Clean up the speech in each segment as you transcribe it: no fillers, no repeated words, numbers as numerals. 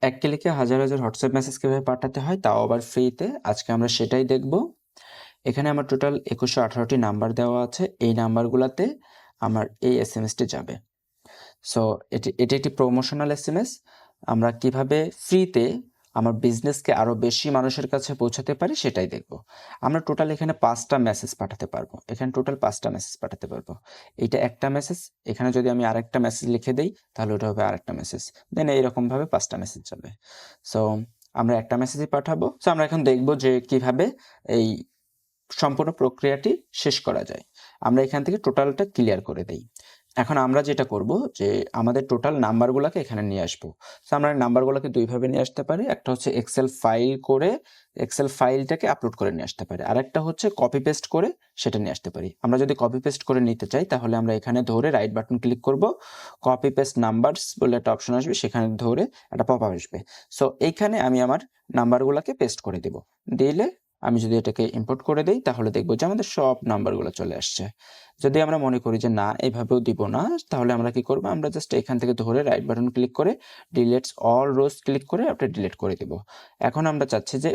এক ক্লিকে হাজার হাজার হোয়াটসঅ্যাপ মেসেজ কিভাবে পাঠাতে হয় তাও আবার ফ্রিতে, আজকে আমরা সেটাই দেখব। এখানে আমার টোটাল 2118টি নাম্বার দেওয়া আছে। এই নাম্বারগুলোতে আমার এই এসএমএসটি যাবে। সো এটি একটি প্রমোশনাল এসএমএস। আমরা কিভাবে ফ্রিতে আমার বিজনেসকে আরও বেশি মানুষের কাছে পৌঁছাতে পারি সেটাই দেখব। আমরা টোটাল এখানে 5টা মেসেজ পাঠাতে পারবো। এখানে টোটাল 5টা মেসেজ পাঠাতে পারবো। এইটা একটা মেসেজ, এখানে যদি আমি আরেকটা মেসেজ লিখে দিই তাহলে ওটা হবে আরেকটা মেসেজ, দেন এইরকমভাবে 5টা মেসেজ যাবে। সো আমরা একটা মেসেজই পাঠাবো। সো আমরা এখন দেখব যে কিভাবে এই সম্পূর্ণ প্রক্রিয়াটি শেষ করা যায়। আমরা এখান থেকে টোটালটা ক্লিয়ার করে দেই। এখন আমরা যেটা করব যে আমাদের টোটাল নাম্বারগুলোকে এখানে নিয়ে আসবো। সো আমরা নাম্বারগুলোকে দুইভাবে নিয়ে আসতে পারি। একটা হচ্ছে এক্সেল ফাইল করে এক্সেল ফাইলটাকে আপলোড করে নিয়ে আসতে পারি, আর একটা হচ্ছে কপি পেস্ট করে সেটা নিয়ে আসতে পারি। আমরা যদি কপি পেস্ট করে নিতে চাই তাহলে আমরা এখানে ধরে রাইট বাটন ক্লিক করব, কপি পেস্ট নাম্বারস বলে একটা অপশন আসবে, সেখানে ধরে একটা পপ আপ আসবে। সো এইখানে আমি আমার নাম্বারগুলোকে পেস্ট করে দেব। দিলে আমি যদি এটাকে ইম্পোর্ট করে দেই তাহলে দেখবো যে আমাদের সব নাম্বারগুলো চলে আসছে। যদি আমরা মনে করি যে না এভাবেও দিব না, তাহলে আমরা কি করব, আমরা জাস্ট এখান থেকে ধরে রাইট বাটন ক্লিক করে ডিলিটস অল রোজ ক্লিক করে আপনি ডিলিট করে দেব। এখন আমরা চাচ্ছি যে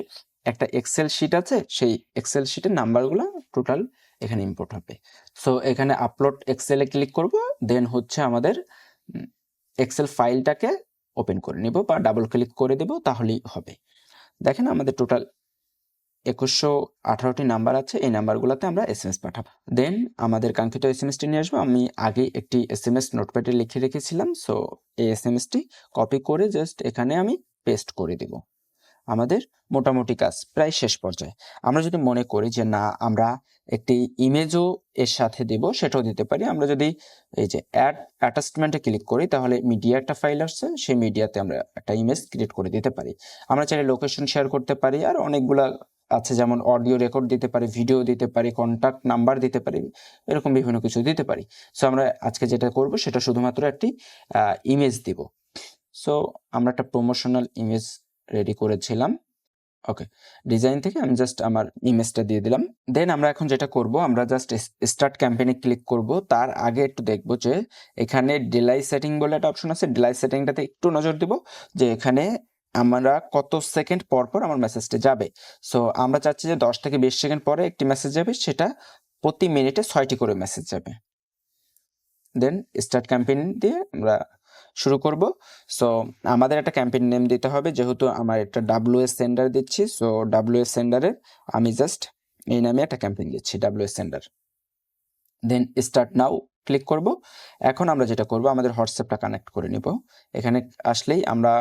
একটা এক্সেল শিট আছে, সেই এক্সেল শিটের নাম্বারগুলো টোটাল এখানে ইম্পোর্ট হবে। সো এখানে আপলোড এক্সেলে ক্লিক করব, দেন হচ্ছে আমাদের এক্সেল ফাইলটাকে ওপেন করে নিব বা ডাবল ক্লিক করে দেব, তাহলেই হবে। দেখেন আমাদের টোটাল 2118টি নাম্বার আছে। এই নাম্বারগুলোতে আমরা এসএমএস পাঠাবো। দেন আমাদের কাঙ্ক্ষিত এসএমএসটি নিয়ে আসবো। আমি আগে একটি এসএমএস নোটপ্যাডে লিখে রেখেছিলাম। সো এই এসএমএসটি কপি করে জাস্ট এখানে আমি পেস্ট করে দিব। আমাদের মোটামুটি কাজ প্রায় শেষ পর্যায়ে। আমরা যদি মনে করি যে না আমরা একটি ইমেজও এর সাথে দেব, সেটাও দিতে পারি। আমরা যদি এই যে অ্যাটাচমেন্টে ক্লিক করি তাহলে মিডিয়া একটা ফাইল আসছে, সেই মিডিয়াতে আমরা একটা ইমেজ ক্রিয়েট করে দিতে পারি। আমরা চাইলে লোকেশন শেয়ার করতে পারি, আর অনেকগুলা আছে, যেমন অডিও রেকর্ড দিতে পারি, ভিডিও দিতে পারি, কন্টাক্ট নাম্বার দিতে পারি, এরকম বিভিন্ন কিছু দিতে পারি। সো আমরা আজকে যেটা করব সেটা শুধুমাত্র একটি ইমেজ দিব। সো আমরা একটা প্রমোশনাল ইমেজ রেডি করেছিলাম। ওকে, ডিজাইন থেকে আমি জাস্ট আমার ইমেজটা দিয়ে দিলাম। দেন আমরা এখন যেটা করব, আমরা জাস্ট স্টার্ট ক্যাম্পেইনে ক্লিক করব। তার আগে একটু দেখব যে এখানে ডিলাই সেটিং বলে একটা অপশন আছে, ডিলাই সেটিংটাতে একটু নজর দিব যে এখানে আমরা কত সেকেন্ড পর পর আমার মেসেজটা যাবে। সো আমরা চাচ্ছি যে 10 থেকে 20 সেকেন্ড পরে একটি মেসেজ যাবে, সেটা প্রতি মিনিটে 6টি করে মেসেজ যাবে। দেন স্টার্ট ক্যাম্পেইন দিয়ে আমরা শুরু করব। সো আমাদের একটা ক্যাম্পেইন নেম দিতে হবে, যেহেতু আমার একটা WS সেন্ডার দিচ্ছি। সো WS সেন্ডারে আমি জাস্ট এই নামে একটা ক্যাম্পেইন দিচ্ছি, WS sender. Then start now click করব। এখন আমরা যেটা করব, আমাদের হোয়াটসঅ্যাপটা কানেক্ট করে নিব। এখানে আসলেই আমরা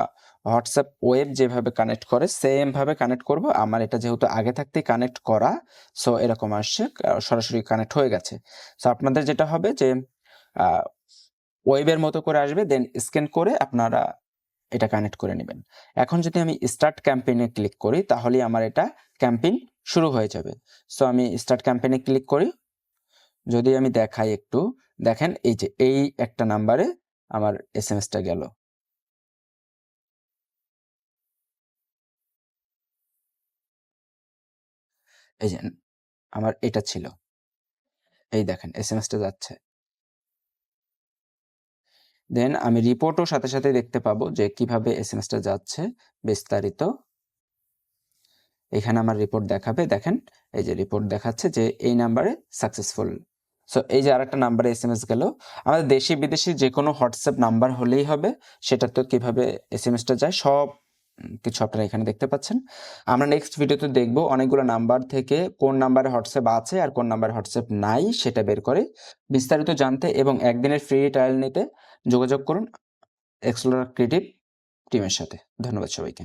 হোয়াটসঅ্যাপ ওয়েব যেভাবে কানেক্ট করে সেম ভাবে কানেক্ট করব। আমার এটা যেহেতু আগে থাকতেই কানেক্ট করা, সো এরকম আসছে, সরাসরি কানেক্ট হয়ে গেছে। সো আপনাদের যেটা হবে যে ওয়েবের মতো করে আসবে, দেন স্ক্যান করে আপনারা এটা কানেক্ট করে নেবেন। এখন যদি আমি স্টার্ট ক্যাম্পেইনে ক্লিক করি তাহলে আমার এটা ক্যাম্পেইন শুরু হয়ে যাবে। সো আমি স্টার্ট ক্যাম্পেইনে ক্লিক করি। যদি আমি দেখাই একটু, দেখেন এই যে এই একটা নাম্বারে আমার এসএমএসটা গেল। এই যে আমার এটা ছিল, এই দেখেন এসএমএসটা যাচ্ছে। দেন আমি রিপোর্টও সাথে সাথে দেখতে পাবো যে কিভাবে এসএমএসটা যাচ্ছে বিস্তারিত। এখানে আমার রিপোর্ট দেখাবে, দেখেন এই যে রিপোর্ট দেখাচ্ছে যে এই নাম্বারে সাকসেসফুল। সো এই যে আরেকটা নাম্বারে এসএমএস গেল। আমাদের দেশি বিদেশি যে কোনো হোয়াটসঅ্যাপ নাম্বার হলেই হবে, সেটা তো কিভাবে এসএমএসটা যায় সব কিছু আপনারা এখানে দেখতে পাচ্ছেন। আমরা নেক্সট ভিডিওতে দেখব অনেকগুলো নাম্বার থেকে কোন নাম্বারে হোয়াটসঅ্যাপ আছে আর কোন নাম্বারে হোয়াটসঅ্যাপ নাই সেটা বের করে। বিস্তারিত জানতে এবং একদিনের ফ্রি ট্রায়াল নিতে যোগাযোগ করুন এক্সপ্লোরার ক্রিয়েটিভ টিমের সাথে। ধন্যবাদ সবাইকে।